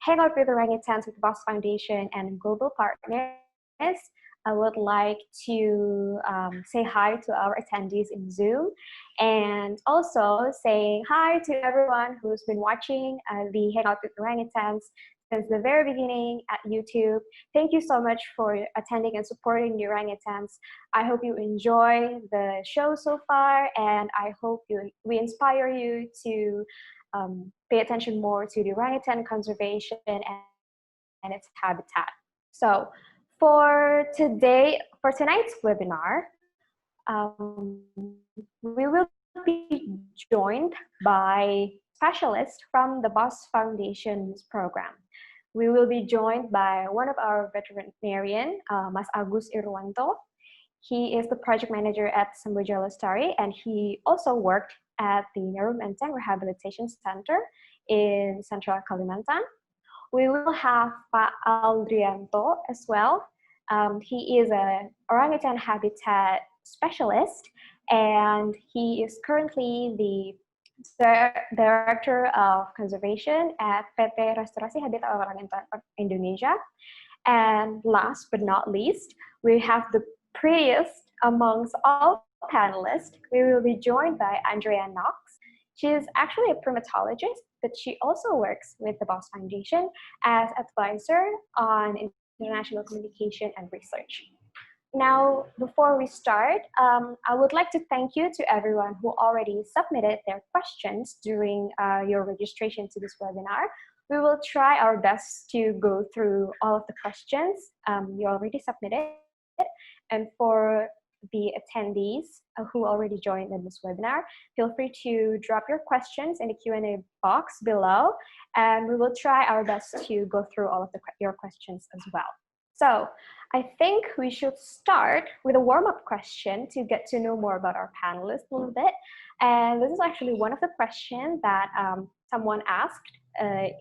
Hangout with Orangutans with BOSF Foundation and global partners, I would like to say hi to our attendees in Zoom, and also say hi to everyone who's been watching the Hangout with Orangutans since the very beginning at YouTube. Thank you so much for attending and supporting the orangutans. I hope you enjoy the show so far, and I hope we inspire you to pay attention more to the orangutan conservation and its habitat. So for tonight's webinar, we will be joined by specialists from the BOSF Foundation's program. We will be joined by one of our veterinarian, Mas Agus Irwanto. He is the project manager at Samboja Lestari, and he also worked at the Narum Enteng Rehabilitation Center in Central Kalimantan. We will have Pak Aldrianto as well. He is an orangutan habitat specialist, and he is currently the Director of Conservation at PT Restorasi Habitat Orang-utan Indonesia. And last but not least, we have the prettiest amongst all panelists. We will be joined by Andrea Knox. She is actually a primatologist, but she also works with the BOSF Foundation as advisor on international communication and research. Now, before we start, I would like to thank you to everyone who already submitted their questions during your registration to this webinar. We will try our best to go through all of the questions you already submitted. And for the attendees who already joined in this webinar, feel free to drop your questions in the Q&A box below, and we will try our best to go through all of your questions as well. So I think we should start with a warm-up question to get to know more about our panelists a little bit. And this is actually one of the questions that someone asked during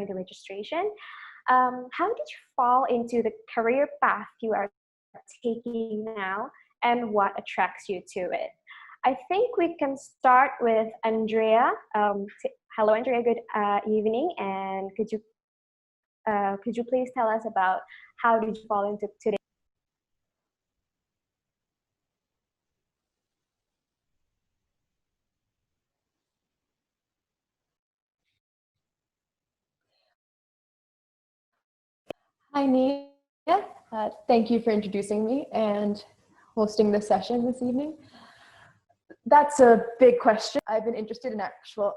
the registration. How did you fall into the career path you are taking now, and what attracts you to it? I think we can start with Andrea. Hello, Andrea. Good evening, and could you please tell us about how did you fall into today? Hi, Nia. Thank you for introducing me and hosting this session this evening. That's a big question. I've been interested in actual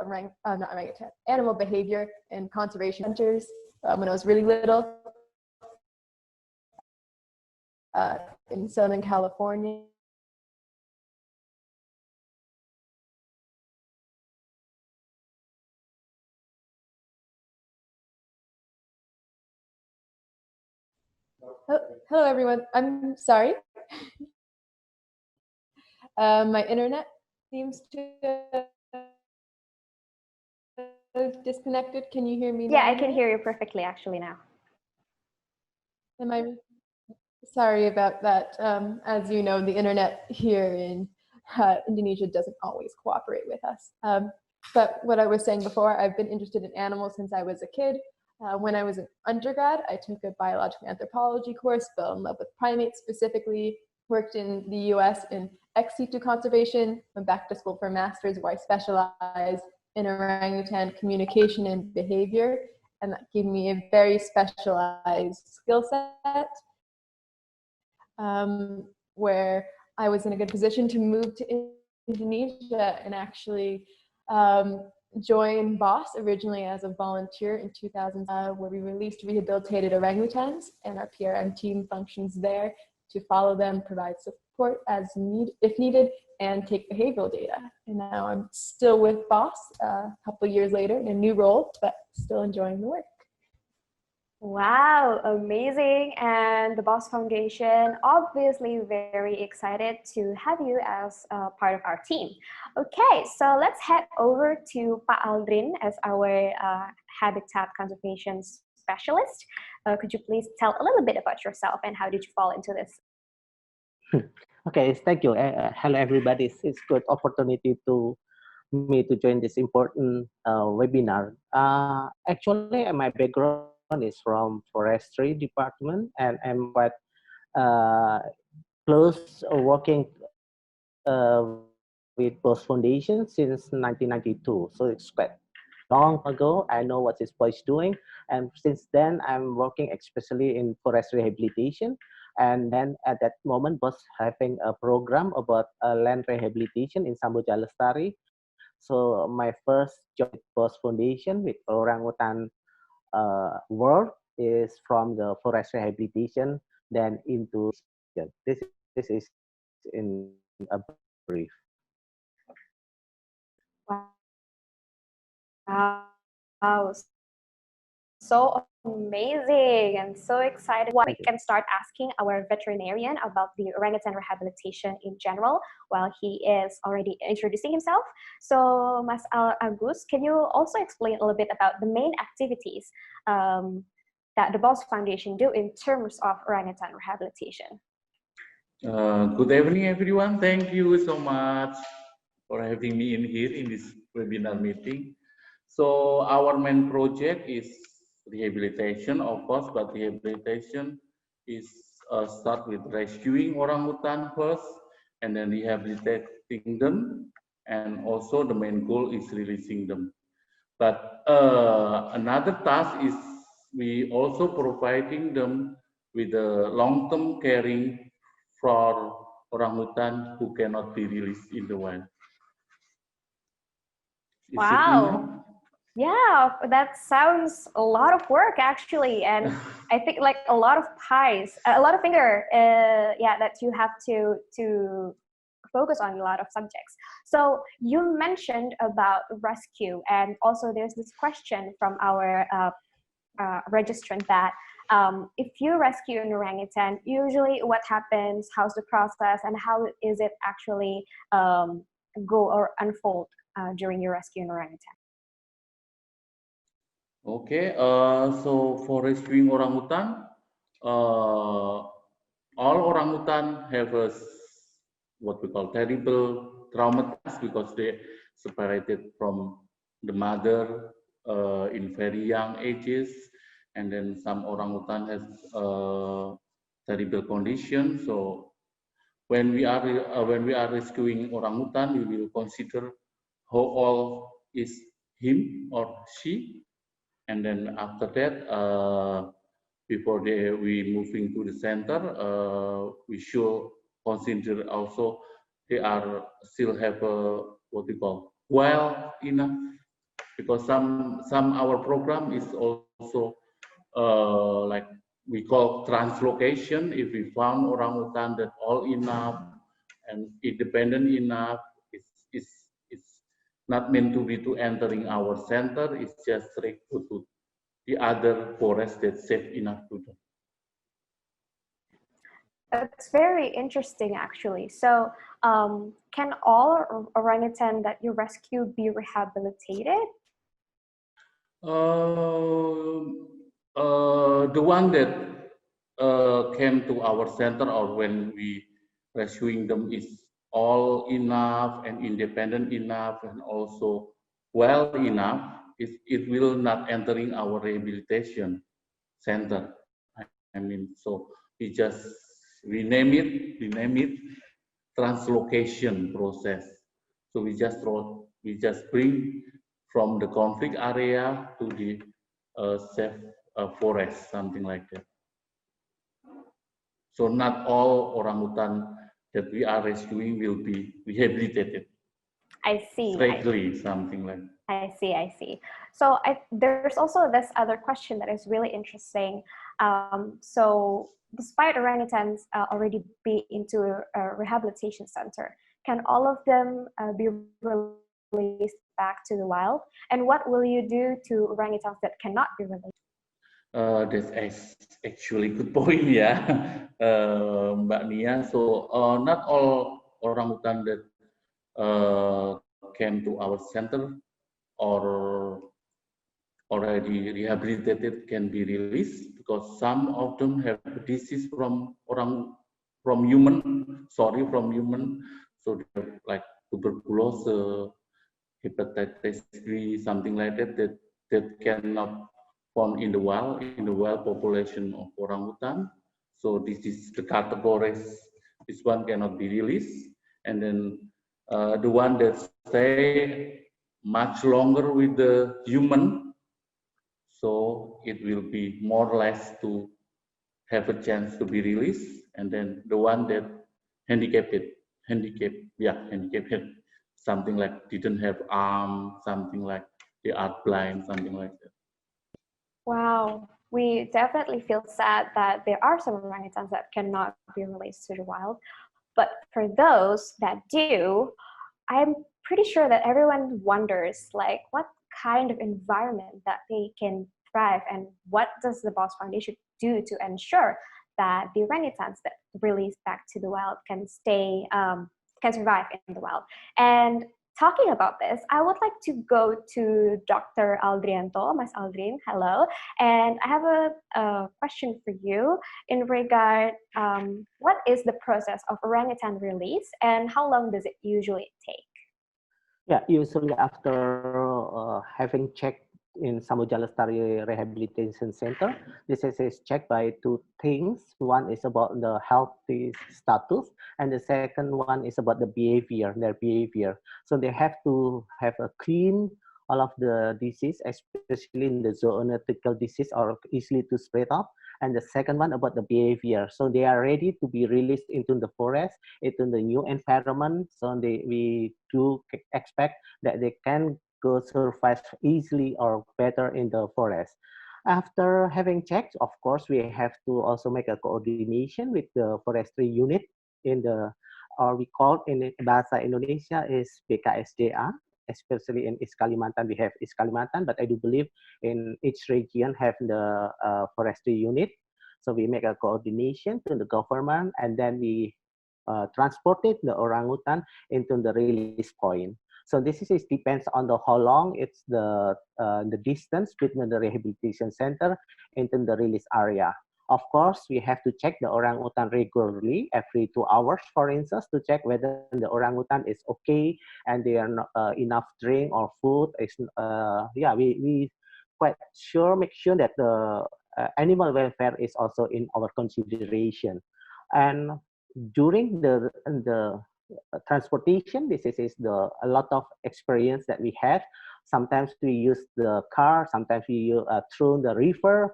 animal behavior and conservation centers when I was really little in Southern California. Oh, hello, everyone. I'm sorry. My internet seems to disconnected. Can you hear me? Yeah, I can hear you perfectly actually now. Am I? Sorry about that. As you know, the internet here in Indonesia doesn't always cooperate with us. But what I was saying before, I've been interested in animals since I was a kid. When I was an undergrad, I took a biological anthropology course, fell in love with primates specifically, worked in the US in ex situ conservation, went back to school for a master's where I specialized in orangutan communication and behavior. And that gave me a very specialized skill set where I was in a good position to move to Indonesia and actually join BOSF originally as a volunteer in 2000, where we released rehabilitated orangutans, and our PRM team functions there to follow them, provide support if needed, and take behavioral data. And now I'm still with BOSF a couple of years later in a new role, but still enjoying the work. Wow, amazing. And the BOSF Foundation, obviously very excited to have you as part of our team. Okay, so let's head over to Pak Aldrin as our habitat conservation specialist. Could you please tell a little bit about yourself and how did you fall into this? Okay, thank you. Hello, everybody. It's a good opportunity to me to join this important webinar. Actually, my background is from forestry department, and I'm quite uh, close working with BOSF Foundation since 1992. So it's quite long ago. I know what this boy is doing, and since then I'm working especially in forest rehabilitation. And then at that moment, was having a program about land rehabilitation in Samboja Lestari. So my first job with BOSF Foundation with Orang-utan work is from the forest rehabilitation, then into this is in a brief. Wow, so amazing and so excited. We can start asking our veterinarian about the orangutan rehabilitation in general while he is already introducing himself. So, Mas Agus, can you also explain a little bit about the main activities that the BOSF Foundation do in terms of orangutan rehabilitation? Good evening, everyone. Thank you so much for having me in here in this webinar meeting. So our main project is rehabilitation, of course, but rehabilitation is start with rescuing orangutan first, and then rehabilitating them, and also the main goal is releasing them. But another task is we also providing them with a long-term caring for orangutan who cannot be released in the wild. Is wow. Yeah, that sounds a lot of work actually, and I think like a lot of pies, a lot of finger, yeah, that you have to focus on a lot of subjects. So you mentioned about rescue, and also there's this question from our registrant that if you rescue an orangutan, usually what happens, how's the process, and how is it actually go or unfold during your rescue an orangutan? Okay, so for rescuing orangutan, all orangutan have a what we call terrible traumatized because they separated from the mother in very young ages, and then some orangutan has terrible condition. So when we are rescuing orangutan, we will consider how old is him or she, and then after that, before we moving to the center, we should consider also they are still have a what we call well enough, because some our program is also like we call translocation. If we found orangutan that all enough and independent enough, it's not meant to be to entering our center. It's just straight to the other forest that's safe enough to them. That's very interesting, actually. So, can all orangutan that you rescue be rehabilitated? The one that came to our center or when we rescuing them is all enough and independent enough and also well enough, it will not entering our rehabilitation center. I mean, so we just rename it translocation process. So we just bring from the conflict area to the safe forest, something like that. So not all orangutan that we are rescuing will be rehabilitated. I see. Straightly, something like that. I see, I see. So there's also this other question that is really interesting. So despite orangutans already be into a rehabilitation center, can all of them be released back to the wild? And what will you do to orangutans that cannot be released? That's actually good point, yeah, Mbak Nia. So not all orangutan that came to our center or already rehabilitated can be released, because some of them have disease from human, so they have like tuberculosis, hepatitis B, something like that, that cannot found in the wild population of orangutan. So this is the categories. This one cannot be released, and then the one that stay much longer with the human, so it will be more or less to have a chance to be released, and then the one that handicapped, something like didn't have arm, something like they are blind, something like that. Wow, we definitely feel sad that there are some orangutans that cannot be released to the wild. But for those that do, I'm pretty sure that everyone wonders like what kind of environment that they can thrive and what does the BOSS Foundation do to ensure that the orangutans that release back to the wild can stay can survive in the wild. And talking about this, I would like to go to Dr. Aldrianto, Mas Aldrin, hello. And I have a question for you in regard, what is the process of orangutan release and how long does it usually take? Yeah, usually after having checked in Samudra Lestari Rehabilitation Center, this is checked by two things. One is about the healthy status, and the second one is about the behavior, their behavior. So they have to have a clean all of the disease, especially in the zoonotical disease or easily to spread up. And the second one about the behavior. So they are ready to be released into the forest, into the new environment. So we do expect that they can go survive easily or better in the forest. After having checked, of course, we have to also make a coordination with the forestry unit in the, or we call in Bahasa Indonesia is BKSDA, especially in East Kalimantan, we have East Kalimantan, but I do believe in each region have the forestry unit. So we make a coordination to the government, and then we transported the orangutan into the release point. So this is depends on the how long it's the distance between the rehabilitation center into the release area. Of course, we have to check the orangutan regularly, every 2 hours, for instance, to check whether the orangutan is okay and they are not, enough drink or food. Yeah, we quite sure make sure that the animal welfare is also in our consideration. And during the transportation, this is the a lot of experience that we have. Sometimes we use the car, sometimes we through the river,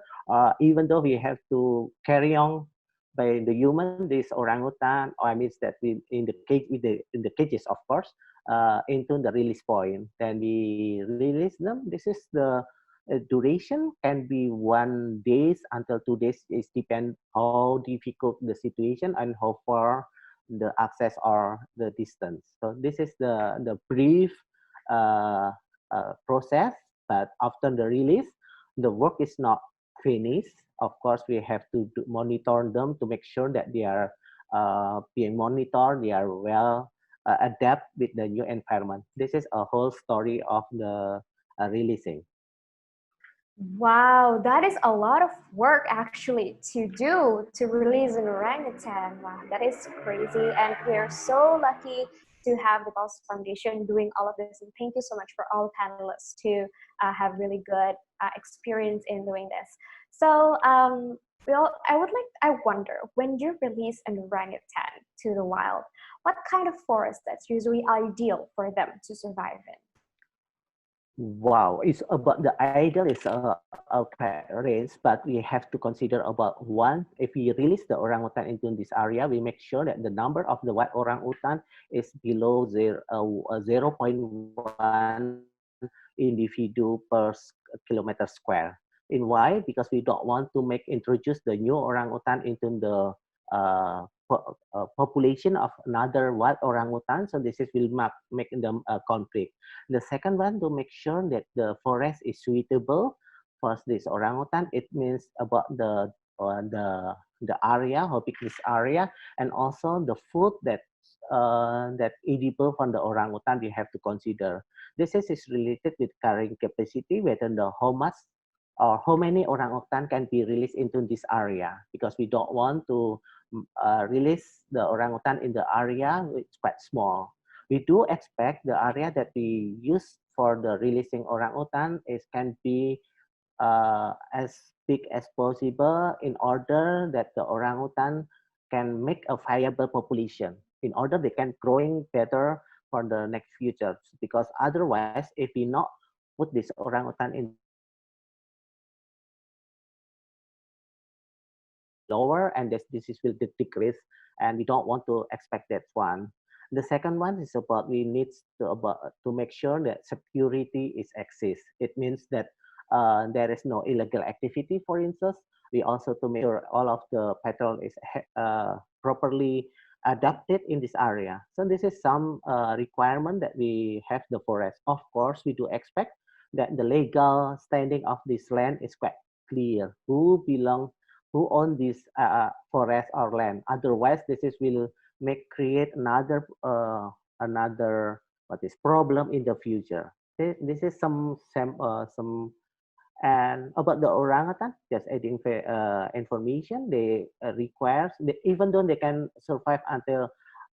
even though we have to carry on by the human, this orangutan, or I mean that we in the cage with the in the cages, of course, into the release point. Then we release them. This is the duration can be 1 day until 2 days. It depends how difficult the situation and how far the access or the distance. So this is the brief process. But after the release, the work is not finished. Of course, we have to monitor them to make sure that they are being monitored, they are well adapt with the new environment. This is a whole story of the releasing. Wow, that is a lot of work actually to do to release an orangutan. Wow, that is crazy. And we're so lucky to have the BOSS Foundation doing all of this. And thank you so much for all panelists to have really good experience in doing this. So, I wonder, when you release an orangutan to the wild, what kind of forest that's usually ideal for them to survive in? Wow, it's about the ideal is a range, but we have to consider about one. If we release the orangutan into this area, we make sure that the number of the white orangutan is below 0.1 individual per kilometer square. In why? Because we don't want to introduce the new orangutan into the population of another wild orangutan. So this is will make them conflict. The second one, to make sure that the forest is suitable for this orangutan. It means about the area, how big this area, and also the food that edible from the orangutan we have to consider. This is related with carrying capacity, whether the how much or how many orangutan can be released into this area, because we don't want to release the orangutan in the area which is quite small. we do expect the area that we use for the releasing orangutan can be as big as possible in order that the orangutan can make a viable population, in order they can growing better for the next future. Because otherwise, if we not put this orangutan in lower, and this disease will decrease, and we don't want to expect that one. The second one is about we need to make sure that security is exists. It means that there is no illegal activity, for instance. We also to make sure all of the patrol is properly adapted in this area. So this is some requirement that we have the forest. Of course, we do expect that the legal standing of this land is quite clear. Who own this forest or land? Otherwise, will create another problem in the future. This is some and about the orangutan, just adding information, they even though they can survive until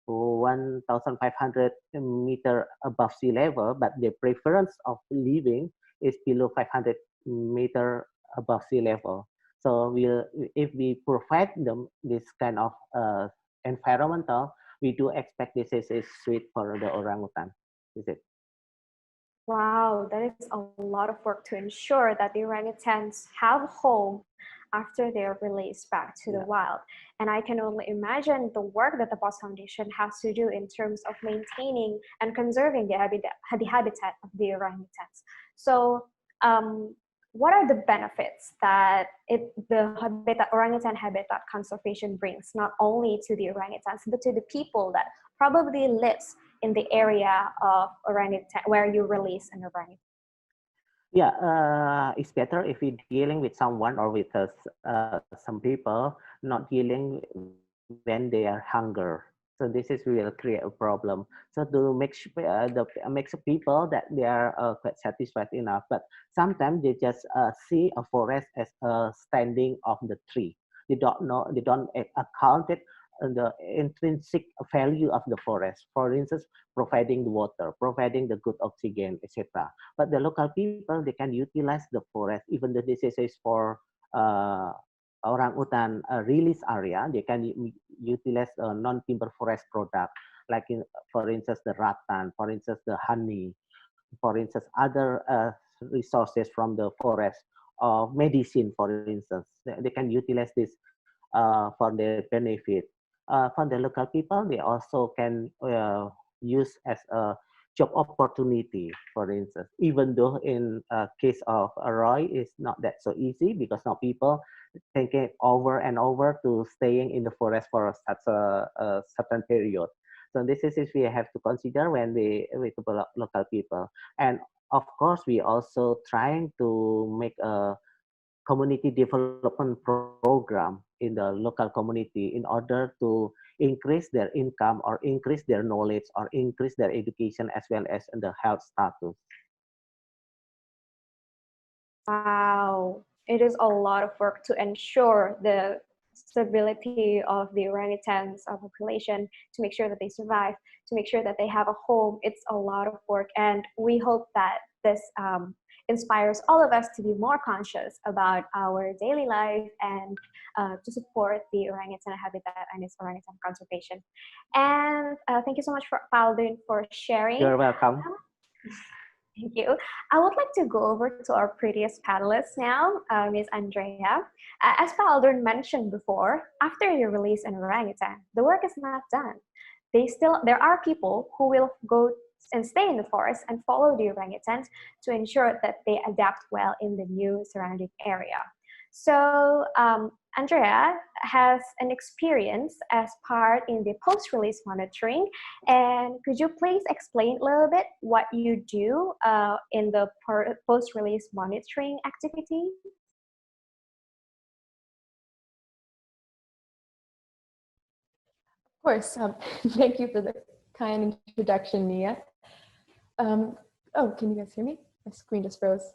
1,500 meter above sea level, but the preference of living is below 500 meter above sea level. So if we provide them this kind of environmental, we do expect this is sweet for the orangutan. Is it? Wow, that is a lot of work to ensure that the orangutans have a home after they are released back to the wild. And I can only imagine the work that the BOSF Foundation has to do in terms of maintaining and conserving the habitat of the orangutans. So what are the benefits that the orangutan habitat conservation brings, not only to the orangutans, but to the people that probably lives in the area of orangutan where you release an orangutan? Yeah, it's better if we're dealing with someone or with some people, not dealing when they are hunger. So this will create a problem. So to make people that they are quite satisfied enough, but sometimes they just see a forest as a standing of the tree. They don't account it the intrinsic value of the forest. For instance, providing the water, providing the good oxygen, etc. But the local people, they can utilize the forest, even though this is for orangutan release area. They can utilize non-timber forest product, like for instance, the rattan, for instance, the honey, for instance, other resources from the forest, medicine, for instance. They can utilize this for their benefit. For the local people, they also can use as a job opportunity, for instance, even though in case of Roy, it's not that so easy, because now people think it over and over to staying in the forest for such a certain period. So this is we have to consider when we develop local people. And of course, we also trying to make a community development program in the local community in order to increase their income or increase their knowledge or increase their education as well as the health status. Wow, it is a lot of work to ensure the stability of the orangutans population, to make sure that they survive, to make sure that they have a home. It's a lot of work, and we hope that this inspires all of us to be more conscious about our daily life and to support the orangutan habitat and its orangutan conservation. And thank you so much for Paldun for sharing. You're welcome. Thank you. I would like to go over to our previous panelist now, Ms. Andrea. As Paldun mentioned before, after you release an orangutan, the work is not done. There are people who will go and stay in the forest and follow the orangutans to ensure that they adapt well in the new surrounding area. So Andrea has an experience as part in the post-release monitoring, and could you please explain a little bit what you do in the post-release monitoring activity? Of course. Thank you for the kind introduction, Nia. Oh, can you guys hear me? My screen just froze.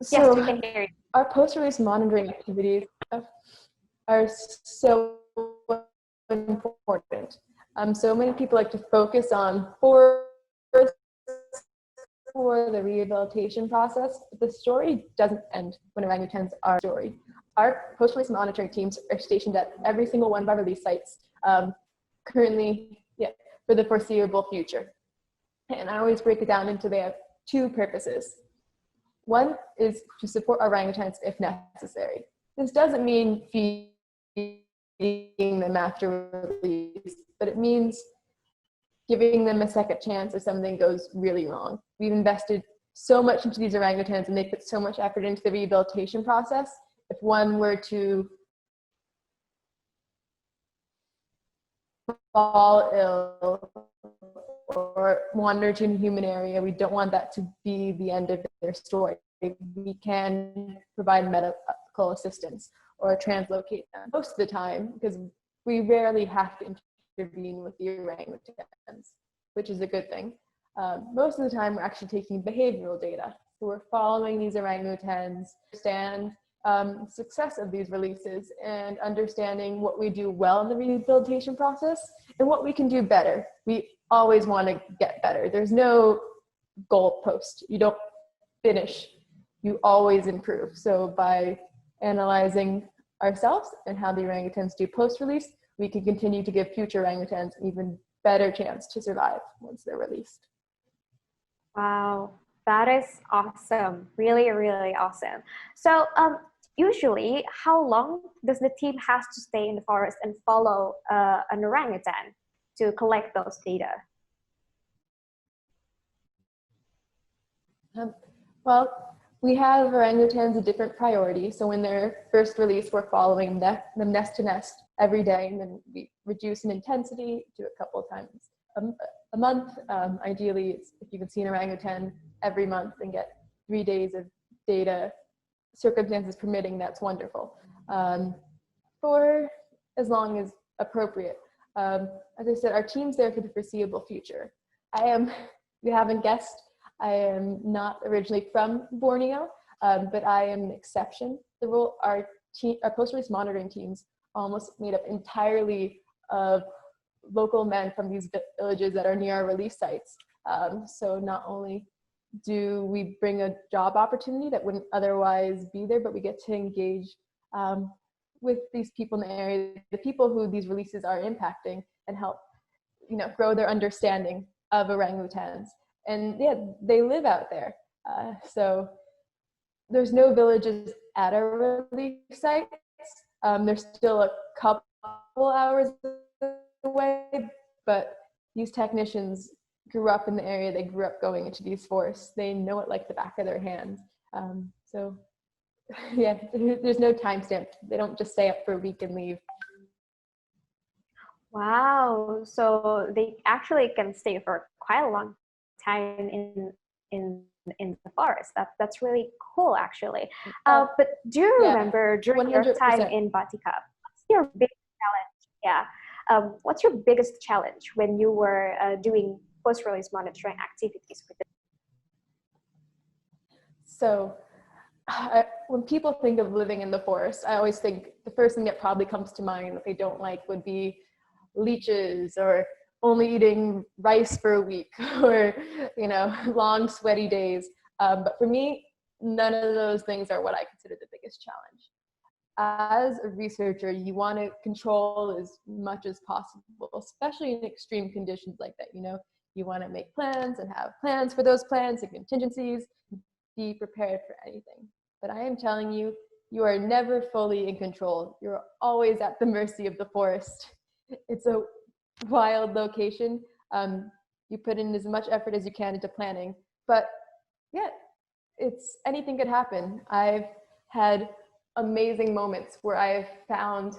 Yes, we can hear you. Our post-release monitoring activities are so important. So many people like to focus on forests for the rehabilitation process, but the story doesn't end when orangutans are story. Our post-release monitoring teams are stationed at every single one of our release sites currently, for the foreseeable future. And I always break it down into they have two purposes. One is to support orangutans if necessary. This doesn't mean feeding them after release, but it means giving them a second chance if something goes really wrong. We've invested so much into these orangutans and they put so much effort into the rehabilitation process. If one were to fall ill or wander to a human area, we don't want that to be the end of their story. We can provide medical assistance or translocate them most of the time, because we rarely have to intervene with the orangutans, which is a good thing. Most of the time, we're actually taking behavioral data. So we're following these orangutans, understand success of these releases, and understanding what we do well in the rehabilitation process and what we can do better. We always want to get better. There's no goalpost. You don't finish. You always improve. So by analyzing ourselves and how the orangutans do post-release, we can continue to give future orangutans an even better chance to survive once they're released. Wow, that is awesome. Really, really awesome. So usually, how long does the team have to stay in the forest and follow an orangutan to collect those data? Well, we have orangutans a different priority. So when they're first released, we're following them nest to nest every day, and then we reduce in intensity to a couple of times a month. Ideally, if you can see an orangutan every month and get 3 days of data, circumstances permitting, that's wonderful. For as long as appropriate. As I said, our team's there for the foreseeable future. You haven't guessed, I am not originally from Borneo, but I am an exception. Our post-release monitoring teams are almost made up entirely of local men from these villages that are near our release sites. So not only do we bring a job opportunity that wouldn't otherwise be there, but we get to engage with these people in the area, the people who these releases are impacting, and help grow their understanding of orangutans. And they live out there. So there's no villages at our release sites. They're still a couple hours away, but these technicians grew up in the area. They grew up going into these forests. They know it like the back of their hand. So there's no timestamp. They don't just stay up for a week and leave. Wow, so they actually can stay for quite a long time in the forest. That's really cool, actually. But do you remember during your 100%. time in Batikap, what's your big challenge? What's your biggest challenge when you were doing post-release monitoring activities with it? So when people think of living in the forest, I always think the first thing that probably comes to mind that they don't like would be leeches, or only eating rice for a week, or long sweaty days. But for me, none of those things are what I consider the biggest challenge. As a researcher, you want to control as much as possible, especially in extreme conditions like that. You want to make plans and have plans for those plans and contingencies, be prepared for anything. But I am telling you, you are never fully in control. You're always at the mercy of the forest. It's a wild location. You put in as much effort as you can into planning, but anything could happen. I've had amazing moments where I've found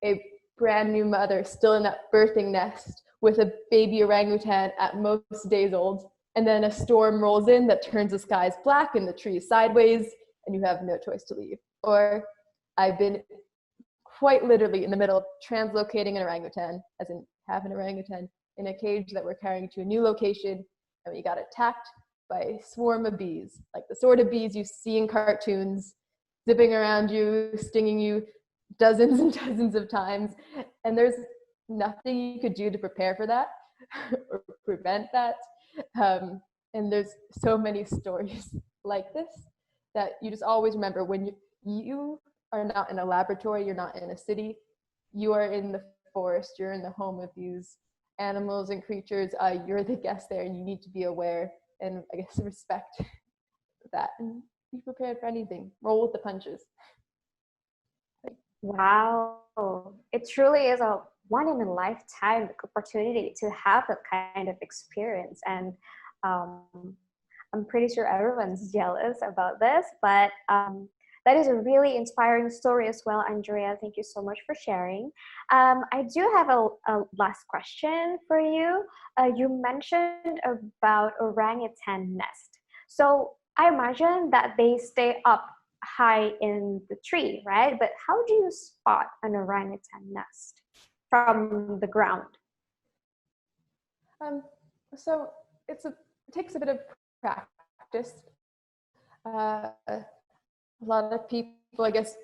a brand new mother still in that birthing nest with a baby orangutan at most days old, and then a storm rolls in that turns the skies black and the trees sideways, and you have no choice to leave. Or I've been quite literally in the middle of translocating an orangutan, as in have an orangutan in a cage that we're carrying to a new location, and we got attacked by a swarm of bees, like the sort of bees you see in cartoons, zipping around you, stinging you dozens and dozens of times. And there's nothing you could do to prepare for that or prevent that. And there's so many stories like this that you just always remember when you are not in a laboratory, you're not in a city, you are in the forest, you're in the home of these animals and creatures, you're the guest there, and you need to be aware and I guess respect that and be prepared for anything. Roll with the punches. Wow, it truly is a one in a lifetime opportunity to have that kind of experience, and um, I'm pretty sure everyone's jealous about this, but that is a really inspiring story as well, Andrea. Thank you so much for sharing. I do have a last question for you. You mentioned about orangutan nest. So I imagine that they stay up high in the tree, right? But how do you spot an orangutan nest from the ground? So it takes a bit of practice. A lot of people, I guess,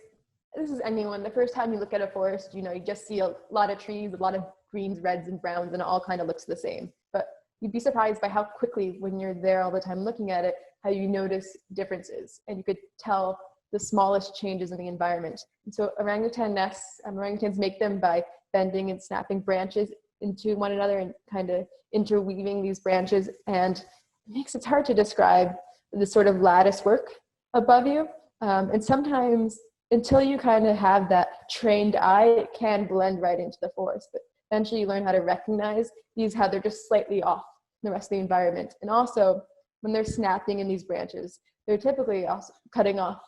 this is anyone, the first time you look at a forest, you just see a lot of trees, a lot of greens, reds, and browns, and it all kind of looks the same. But you'd be surprised by how quickly, when you're there all the time looking at it, how you notice differences, and you could tell the smallest changes in the environment. And so orangutan nests, orangutans make them by bending and snapping branches into one another and kind of interweaving these branches, and it's hard to describe the sort of lattice work above you. And sometimes until you kind of have that trained eye, it can blend right into the forest. But eventually you learn how to recognize these, how they're just slightly off the rest of the environment. And also when they're snapping in these branches, they're typically also cutting off,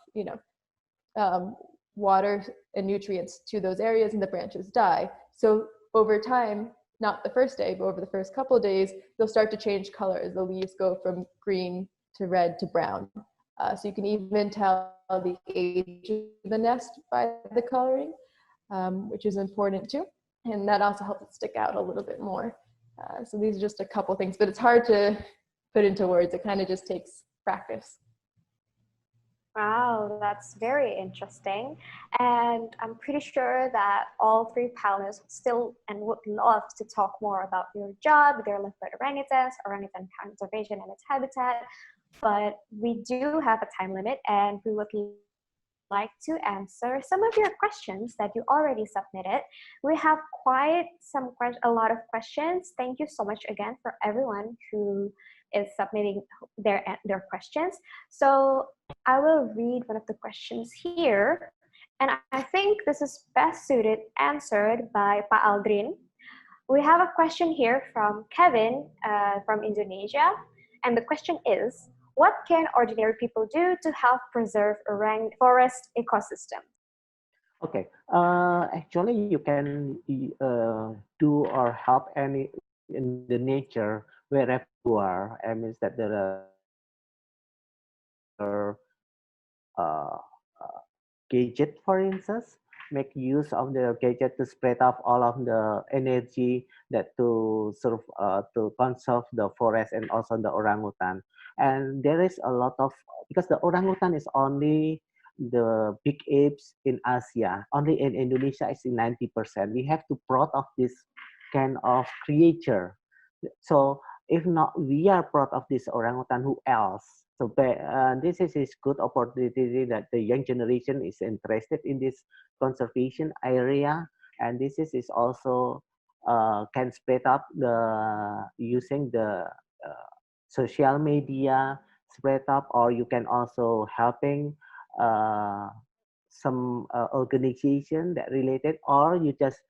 water and nutrients to those areas, and the branches die. So over time, not the first day, but over the first couple of days, they'll start to change colors. The leaves go from green to red to brown. So you can even tell the age of the nest by the coloring, which is important too. And that also helps it stick out a little bit more. So these are just a couple things, but it's hard to put into words. It kind of just takes practice. Wow, that's very interesting. And I'm pretty sure that all three panelists still and would love to talk more about your job, their life with orangutans, orangutan conservation and its habitat. But we do have a time limit, and we would like to answer some of your questions that you already submitted. We have a lot of questions. Thank you so much again for everyone who is submitting their questions. So I will read one of the questions here, and I think this is best answered by Pak Aldrin. We have a question here from Kevin from Indonesia, and the question is, what can ordinary people do to help preserve forest ecosystem? Okay, actually you can do or help any in the nature wherever you are. I mean that there are gadget, for instance, make use of the gadget to spread off all of the energy that to serve to conserve the forest and also the orangutan. And there is a lot of, because the orangutan is only the big apes in Asia, only in Indonesia is in 90%. We have to proud of this kind of creature. So if not we are proud of this orangutan, who else? So this is a good opportunity that the young generation is interested in this conservation area, and this is also can spread up the using the social media spread up, or you can also helping some organization that related, or you just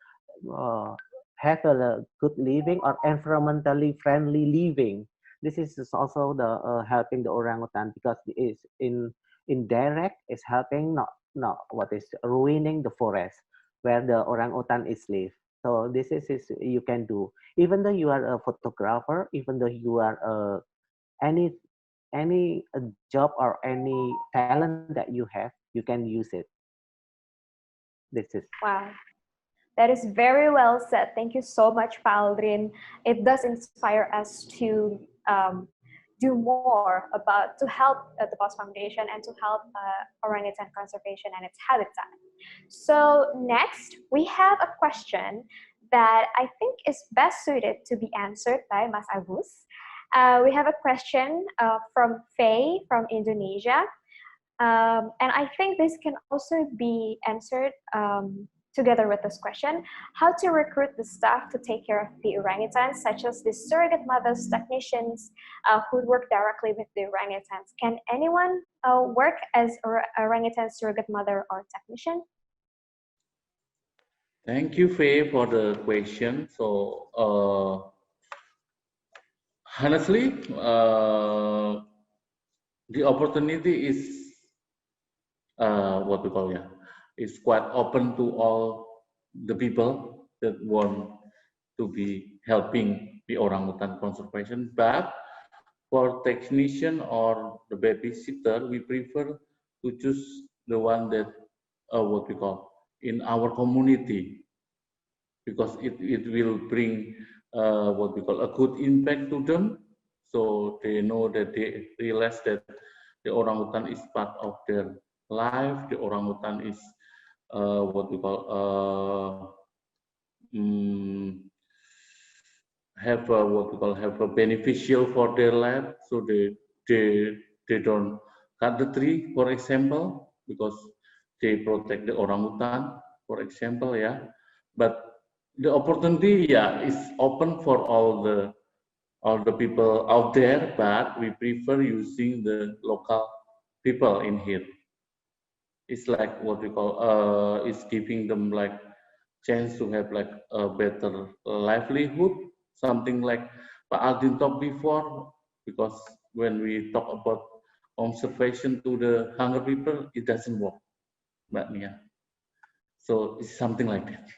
have a good living or environmentally friendly living. This is also the helping the orangutan, because it is in indirect is helping, not what is ruining the forest where the orangutan is live. So this is you can do, even though you are a photographer, even though you are any job or any talent that you have, you can use it. This is Wow. That is very well said. Thank you so much, Paldrin. It does inspire us to do more to help the BOSF Foundation and to help orangutan conservation and its habitat. So next, we have a question that I think is best suited to be answered by Mas Agus. We have a question from Faye from Indonesia. And I think this can also be answered together with this question: how to recruit the staff to take care of the orangutans, such as the surrogate mothers, technicians who work directly with the orangutans. Can anyone work as orangutan surrogate mother or technician? Thank you, Faye, for the question. So, honestly, the opportunity is what we call, is quite open to all the people that want to be helping the orangutan conservation. But for technician or the babysitter, we prefer to choose the one that what we call in our community, because it will bring what we call a good impact to them. So they know that they realize that the orangutan is part of their life. The orangutan is what we call have a beneficial for their life. So they don't cut the tree, for example, because they protect the orangutan, for example, But the opportunity, is open for all the people out there, but we prefer using the local people in here. It's like what we call it's giving them like chance to have like a better livelihood, something like Pak Aldin talked before, because when we talk about conservation to the hunger people, it doesn't work, Mbak Nia. So it's something like that.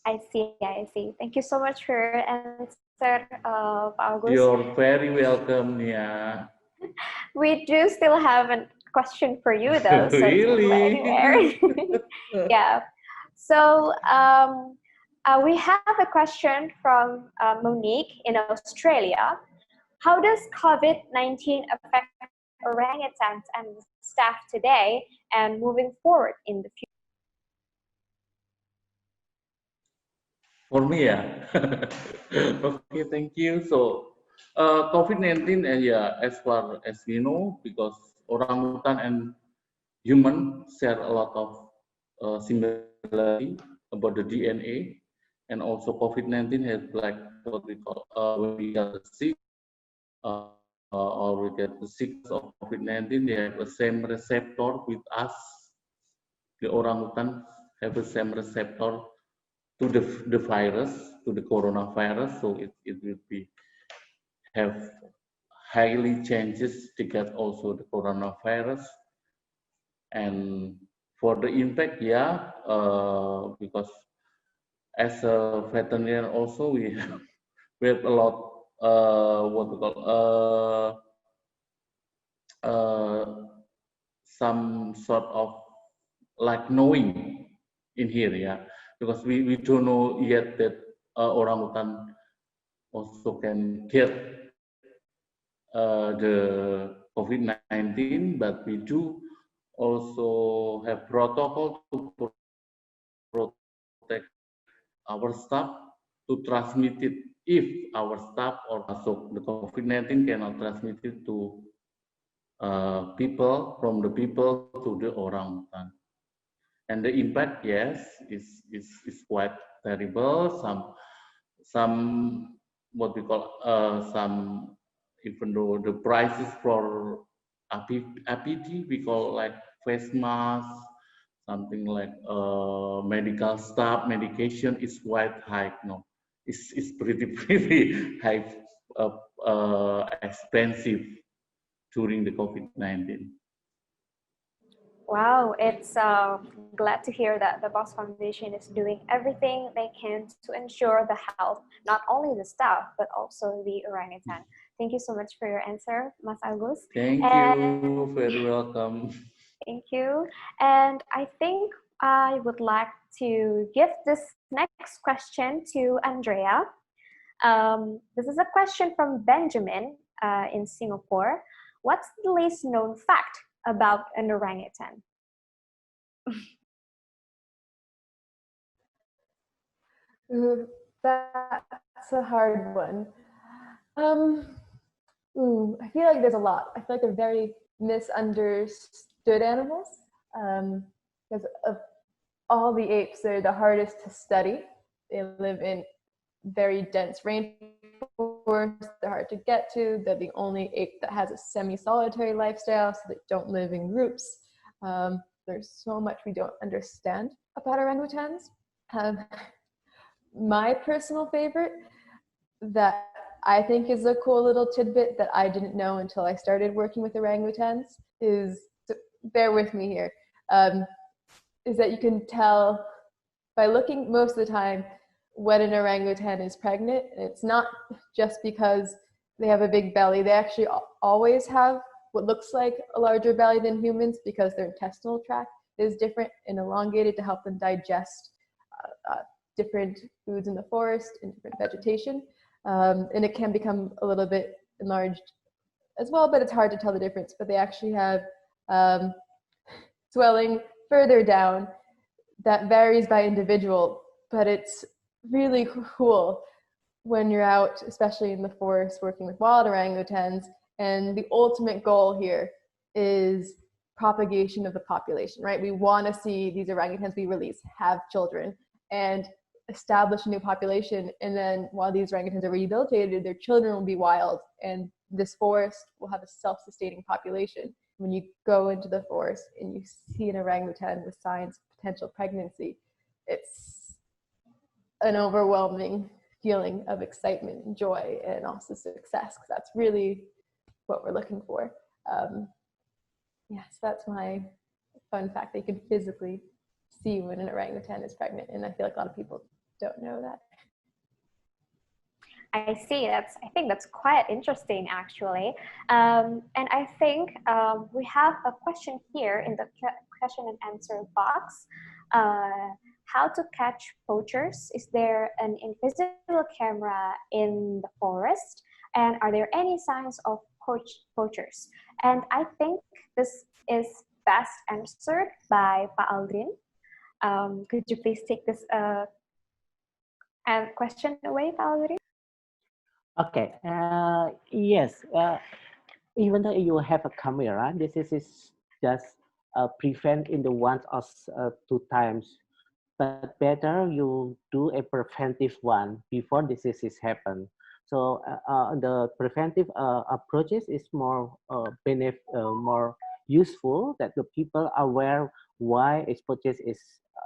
I see, I see. Thank you so much for your answer, Pak Agus. You're very welcome, Nia. We do still have a question for you though, so don't go anywhere. Yeah. So we have a question from Monique in Australia. How does COVID-19 affect orangutans and staff today and moving forward in the future? For me, okay, thank you. So, COVID-19, as far as we know, because orangutan and human share a lot of similarity about the DNA, and also COVID-19 has like what we call when we get sick or we get the sickness of COVID-19, they have the same receptor with us. The orangutan have the same receptor to the virus, to the coronavirus, so it will be have highly chances to get also the coronavirus. And for the impact, because as a veterinarian also we have a lot what we call some sort of like knowing in here, because we don't know yet that orangutan also can get the COVID-19, but we do also have protocol to protect our staff to transmit it if our staff or masuk the COVID-19 cannot transmit it to people, from the people to the orangutan. And the impact, yes, is quite terrible. Some what we call some, even though the prices for APD, we call like face mask, something like medical stuff, medication is quite high. No, it's pretty high, expensive during the COVID-19. Wow, it's glad to hear that the BOSF Foundation is doing everything they can to ensure the health, not only the staff, but also the orangutan. Thank you so much for your answer, Mas Agus. Thank you, very welcome. Thank you. And I think I would like to give this next question to Andrea. This is a question from Benjamin in Singapore. What's the least known fact about an orangutan? That's a hard one. I feel like there's a lot. I feel like they're very misunderstood animals. Because of all the apes, they're the hardest to study. They live in very dense rainforests. They're hard to get to. They're the only ape that has a semi-solitary lifestyle, so they don't live in groups. There's so much we don't understand about orangutans. My personal favorite that I think is a cool little tidbit that I didn't know until I started working with orangutans is, bear with me here, is that you can tell by looking most of the time when an orangutan is pregnant. It's not just because they have a big belly. They actually always have what looks like a larger belly than humans because their intestinal tract is different and elongated to help them digest different foods in the forest and different vegetation. And it can become a little bit enlarged as well, but it's hard to tell the difference. But they actually have swelling further down that varies by individual, but it's really cool when you're out, especially in the forest, working with wild orangutans. And the ultimate goal here is propagation of the population, right? We want to see these orangutans we release have children and establish a new population. And then while these orangutans are rehabilitated, their children will be wild, and this forest will have a self-sustaining population. When you go into the forest and you see an orangutan with signs of potential pregnancy, it's an overwhelming feeling of excitement and joy and also success, because that's really what we're looking for. Yes, that's my fun fact. They can physically see when an orangutan is pregnant, and I feel like a lot of people don't know that. I see. I think that's quite interesting, actually. And I think we have a question here in the question and answer box. How to catch poachers? Is there an invisible camera in the forest? And are there any signs of poachers? And I think this is best answered by Pak Aldrin. Could you please take this question away, Pak Aldrin? Okay. Yes. Even though you have a camera, this is just prevent in the once or two times. But better you do a preventive one before diseases happen. So the preventive approaches is more more useful, that the people are aware why exposure is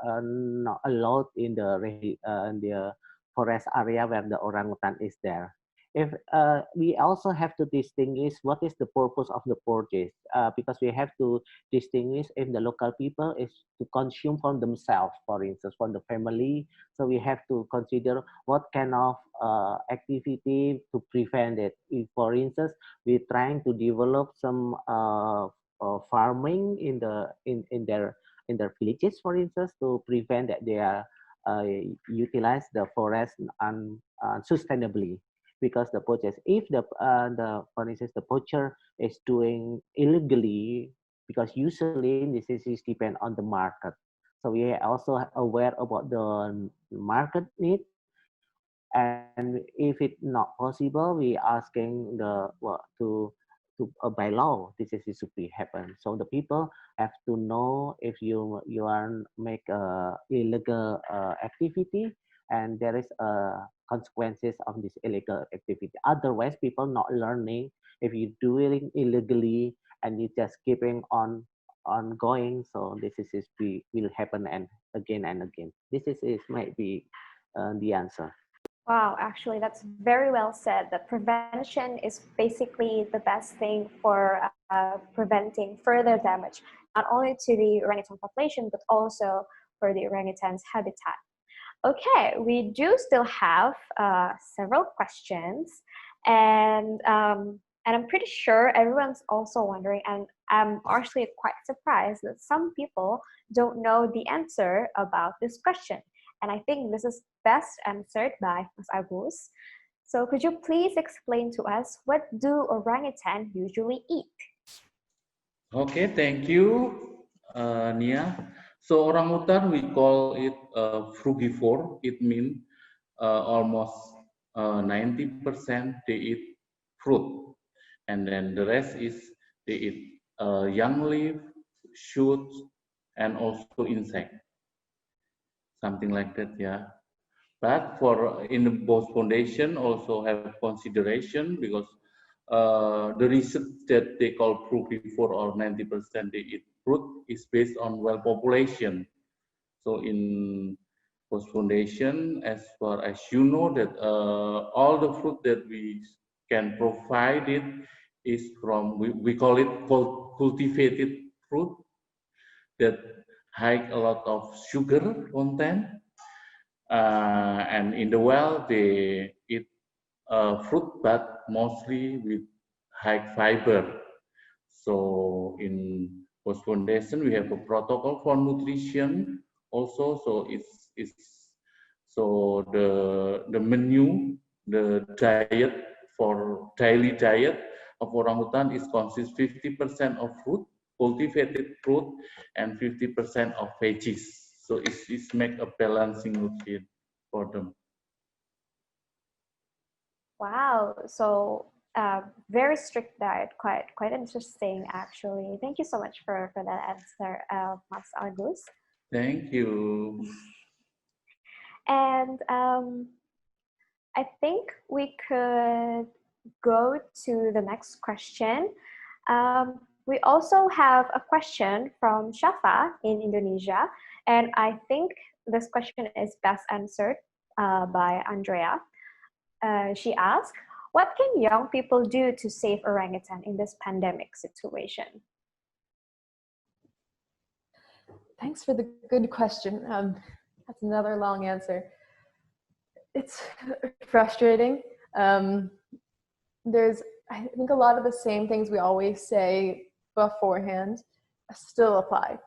not allowed in the forest area where the orangutan is there. If we also have to distinguish what is the purpose of the purchase, because we have to distinguish if the local people is to consume for themselves, for instance, for the family. So we have to consider what kind of activity to prevent it. If, for instance, we're trying to develop some farming in their villages, for instance, to prevent that they are utilize the forest unsustainably. Because the poachers, if for instance the poacher is doing illegally, because usually this is depend on the market. So we are also aware about the market need, and if it's not possible, we asking by law this is to be happen. So the people have to know if you are make illegal activity, and there is consequences of this illegal activity. Otherwise, people not learning. If you doing illegally and you just keeping on ongoing, so this is will happen and again and again. This is might be the answer. Wow, actually, that's very well said. That prevention is basically the best thing for preventing further damage, not only to the orangutan population, but also for the orangutan's habitat. Okay, we do still have several questions, and I'm pretty sure everyone's also wondering, and I'm actually quite surprised that some people don't know the answer about this question. And I think this is best answered by Mas Agus. So could you please explain to us, what do orangutan usually eat? Okay, thank you, Nia. So orangutan, we call it frugivore. It means almost 90% they eat fruit, and then the rest is they eat young leaf, shoots, and also insect, something like that, yeah. But for in the BOSF Foundation also have consideration because the research that they call frugivore or 90% they eat fruit is based on well population. So in BOSF Foundation, as far as you know, that all the fruit that we can provide it is from we call it cultivated fruit that hide a lot of sugar content. And in the well, they eat fruit, but mostly with high fiber. So in post foundation, we have a protocol for nutrition also. So it's so the menu, the diet for daily diet of orangutan is consists 50% of fruit, cultivated fruit, and 50% of veggies. So it's make a balancing nutrient for them. Wow, so very strict diet, quite interesting actually. Thank you so much for that answer, Mas Agus. Thank you. And I think we could go to the next question. We also have a question from Shafa in Indonesia, and I think this question is best answered by Andrea. She asked, what can young people do to save orangutan in this pandemic situation? Thanks for the good question. That's another long answer. It's frustrating. There's, I think, a lot of the same things we always say beforehand still apply.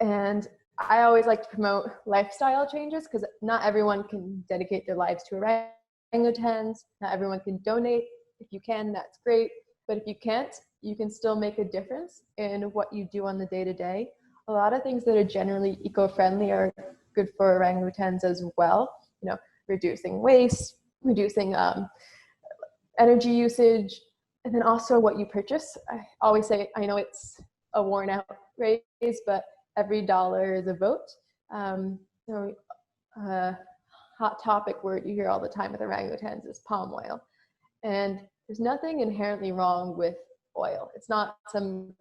And I always like to promote lifestyle changes because not everyone can dedicate their lives to orangutans. Not everyone can donate. If you can, that's great. But if you can't, you can still make a difference in what you do on the day-to-day. A lot of things that are generally eco-friendly are good for orangutans as well. You know, reducing waste, reducing energy usage, and then also what you purchase. I always say, I know it's a worn out phrase, but every dollar is a vote. Hot topic word you hear all the time with orangutans is palm oil. And there's nothing inherently wrong with oil. It's not some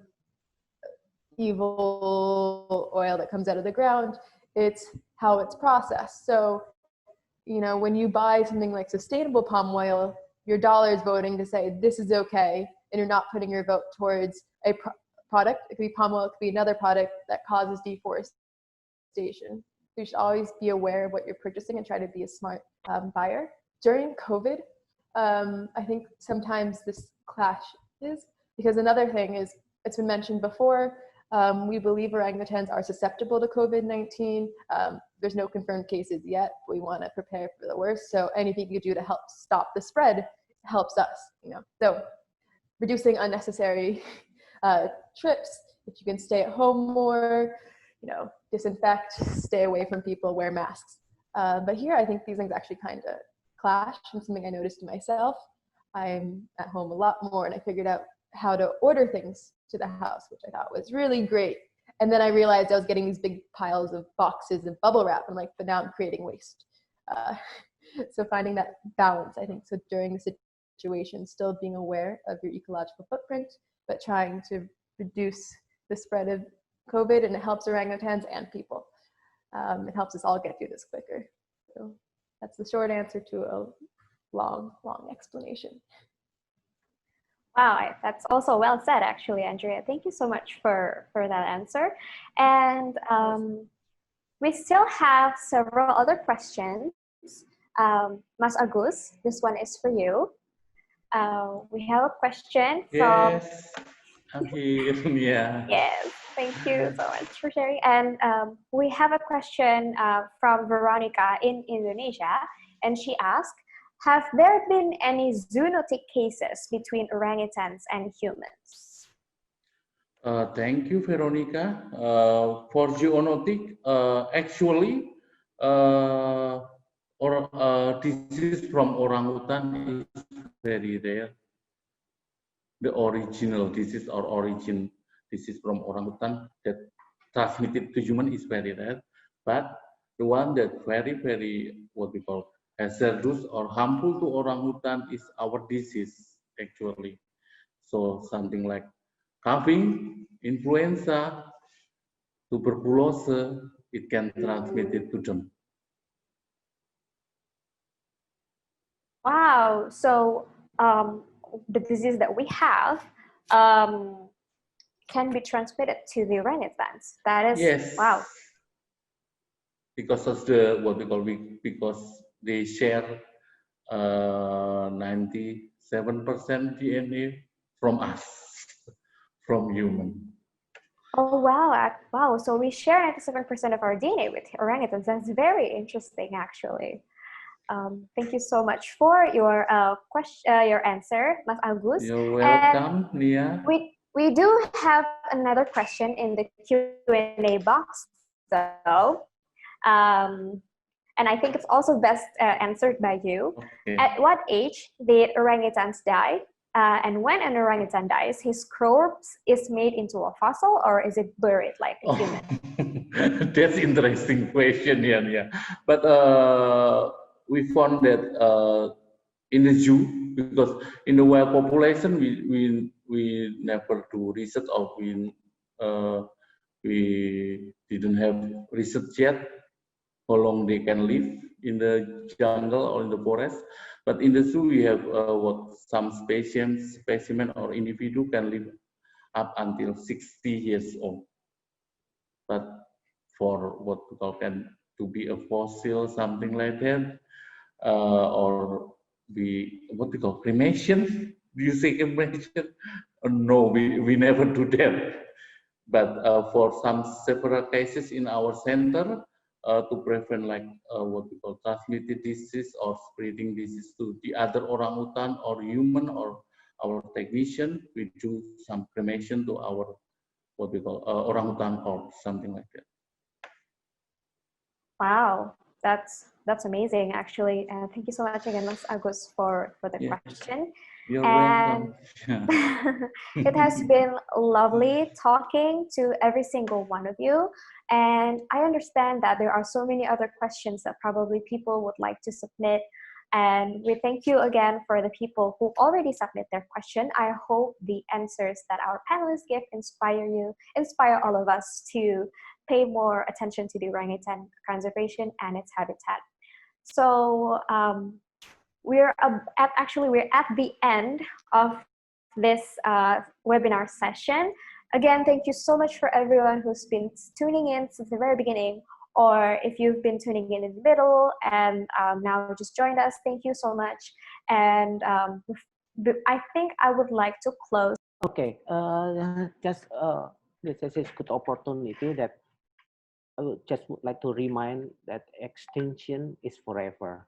evil oil that comes out of the ground. It's how it's processed. So, you know, when you buy something like sustainable palm oil, your dollar is voting to say this is okay, and you're not putting your vote towards a product. It could be palm oil, it could be another product that causes deforestation. So you should always be aware of what you're purchasing and try to be a smart buyer. During COVID, I think sometimes this clashes because another thing is, it's been mentioned before, we believe orangutans are susceptible to COVID-19. There's no confirmed cases yet. We want to prepare for the worst. So anything you do to help stop the spread helps us, you know. So reducing unnecessary trips, if you can stay at home more, you know, disinfect, stay away from people, wear masks. But here I think these things actually kind of clash, and something I noticed in myself. I'm at home a lot more, and I figured out how to order things to the house, which I thought was really great. And then I realized I was getting these big piles of boxes of bubble wrap. I'm like, but now I'm creating waste. So finding that balance, I think, so during the situation, still being aware of your ecological footprint, but trying to reduce the spread of COVID, and it helps orangutans and people. It helps us all get through this quicker. So that's the short answer to a long, long explanation. Wow, that's also well said, actually, Andrea. Thank you so much for that answer. And we still have several other questions. Mas Agus, this one is for you. We have a question from... Yes, I'm here. Yeah. Yes, thank you so much for sharing. And we have a question from Veronica in Indonesia, and she asked, have there been any zoonotic cases between orangutans and humans? Thank you, For zoonotic, actually, or disease from orangutan is very rare. The original disease or origin disease from orangutan that transmitted to human is very rare, but the one that very what we call hazardous or harmful to orangutan is our disease actually. So something like coughing, influenza, tuberculosis, it can transmit it to them. Wow. So the disease that we have um, can be transmitted to the orangutans. That is, Yes, wow. because of the what we call because they share 97% DNA from us, from human. Oh, wow. Wow. So we share 97% of our DNA with orangutans. That's very interesting, actually. Thank you so much for your your answer, Mas Agus. You're And welcome, Nia. we do have another question in the Q&A box, though. And I think it's also best answered by you. Okay. At what age did orangutans die? And when an orangutan dies, his corpse is made into a fossil, or is it buried like a human? That's interesting question, yeah. But we found that in the zoo, because in the wild population, we never do research, or we didn't have research yet how long they can live in the jungle or in the forest. But in the zoo, we have what some specimen or individual can live up until 60 years old. But for what we call can to be a fossil, something like that, or be what we call cremation. Do you say cremation? No, we never do that. But for some several cases in our center, to prevent like what we call transmitted disease or spreading disease to the other orangutan or human or our technician, we do some cremation to our what we call orangutan corpse, something like that. Wow, that's amazing, actually. And thank you so much again, Mas Agus, for the question. You're And welcome. it has been lovely talking to every single one of you. And I understand that there are so many other questions that probably people would like to submit. And we thank you again for the people who already submit their question. I hope the answers that our panelists give inspire all of us to pay more attention to the orangutan conservation and its habitat. So we're at the end of this webinar session. Again, thank you so much for everyone who's been tuning in since the very beginning, or if you've been tuning in the middle and now just joined us, thank you so much. And I think I would like to close. Okay, just this is a good opportunity that I would just would like to remind that extinction is forever.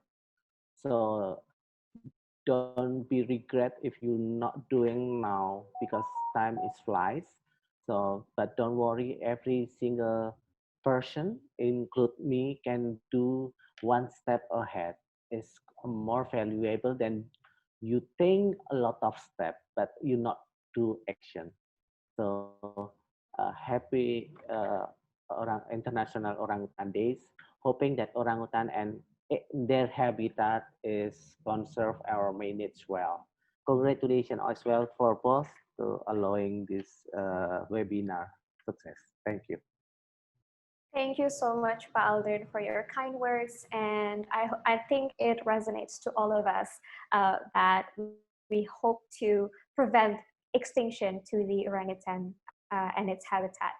So don't be regret if you're not doing now because time is flies. So, but don't worry, every single person, include me, can do one step ahead. It's more valuable than you think a lot of steps, but you not do action. So happy International Orangutan Days, hoping that orangutan and their habitat is conserved or managed well. Congratulations as well for both to allowing this webinar success. Thank you. Thank you so much, Pa Aldrin, for your kind words. And I think it resonates to all of us that we hope to prevent extinction to the orangutan and its habitat.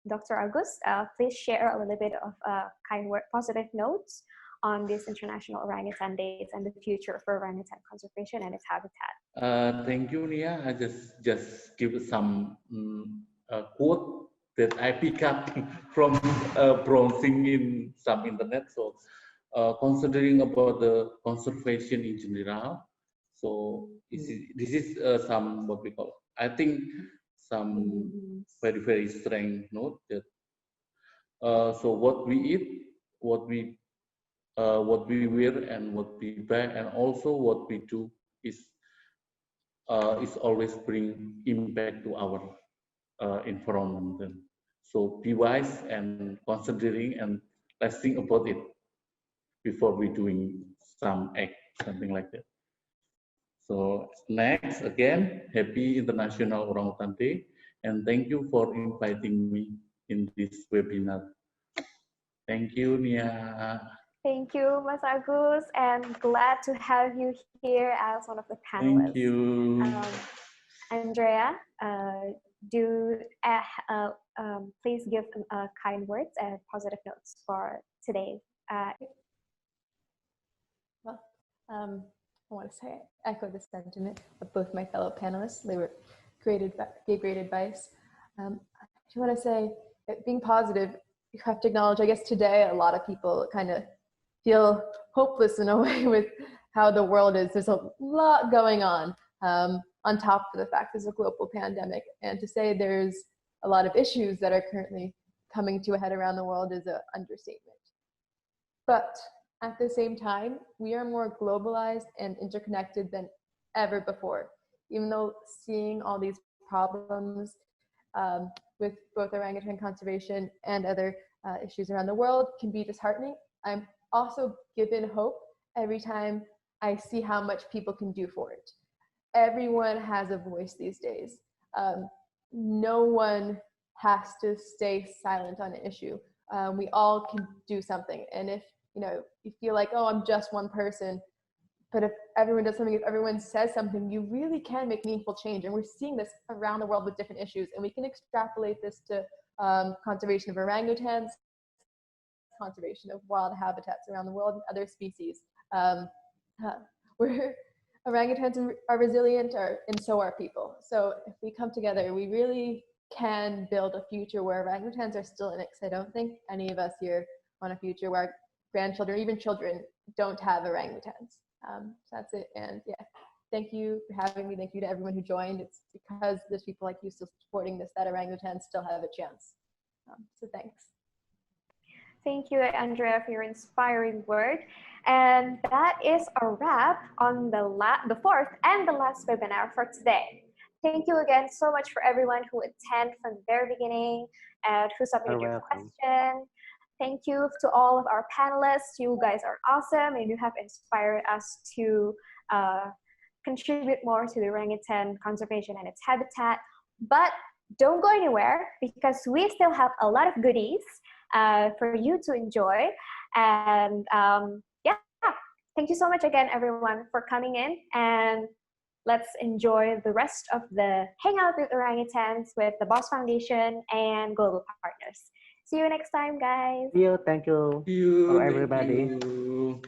Dr. Agus, please share a little bit of positive notes on this International Orangutan Days and the future for orangutan conservation and its habitat. Thank you, Nia. I just give some quote that I pick up from browsing in some internet. So, considering about the conservation in general, so this is some what we call. I think some very strong note that so what we eat, what we what we wear and what we buy, and also what we do is always bring impact to our environment. And so be wise and considering and let's think about it before we doing some act, something like that. So next, again, happy International Orangutan Day, and thank you for inviting me in this webinar. Thank you, Nia. Thank you, Mas Agus, and glad to have you here as one of the panelists. Thank you. Andrea, please give kind words and positive notes for today. Well, I want to say echo the sentiment of both my fellow panelists. They gave great advice. I just want to say that being positive, you have to acknowledge, I guess today a lot of people kind of feel hopeless in a way with how the world is. There's a lot going on top of the fact there's a global pandemic. And to say there's a lot of issues that are currently coming to a head around the world is an understatement. But at the same time, we are more globalized and interconnected than ever before. Even though seeing all these problems with both orangutan conservation and other issues around the world can be disheartening, I'm also given hope every time I see how much people can do for it. Everyone has a voice these days. No one has to stay silent on an issue. We all can do something. And if you feel like, oh, I'm just one person, but if everyone does something, if everyone says something, you really can make meaningful change. And we're seeing this around the world with different issues. And we can extrapolate this to conservation of orangutans, conservation of wild habitats around the world and other species. Orangutans are resilient, and so are people. So if we come together, we really can build a future where orangutans are still in it. Because I don't think any of us here want a future where grandchildren, even children, don't have orangutans. So that's it. And yeah, thank you for having me. Thank you to everyone who joined. It's because there's people like you still supporting this that orangutans still have a chance. So thanks. Thank you, Andrea, for your inspiring word. And that is a wrap on the fourth and the last webinar for today. Thank you again so much for everyone who attended from the very beginning and who submitted your question. Thank you to all of our panelists. You guys are awesome and you have inspired us to contribute more to the orangutan conservation and its habitat. But don't go anywhere because we still have a lot of goodies for you to enjoy. And yeah, thank you so much again, everyone, for coming in. And let's enjoy the rest of the Hangout with Orangutans with the BOSF Foundation and global partners. See you next time, guys. Thank you. Thank you, for everybody. Thank you.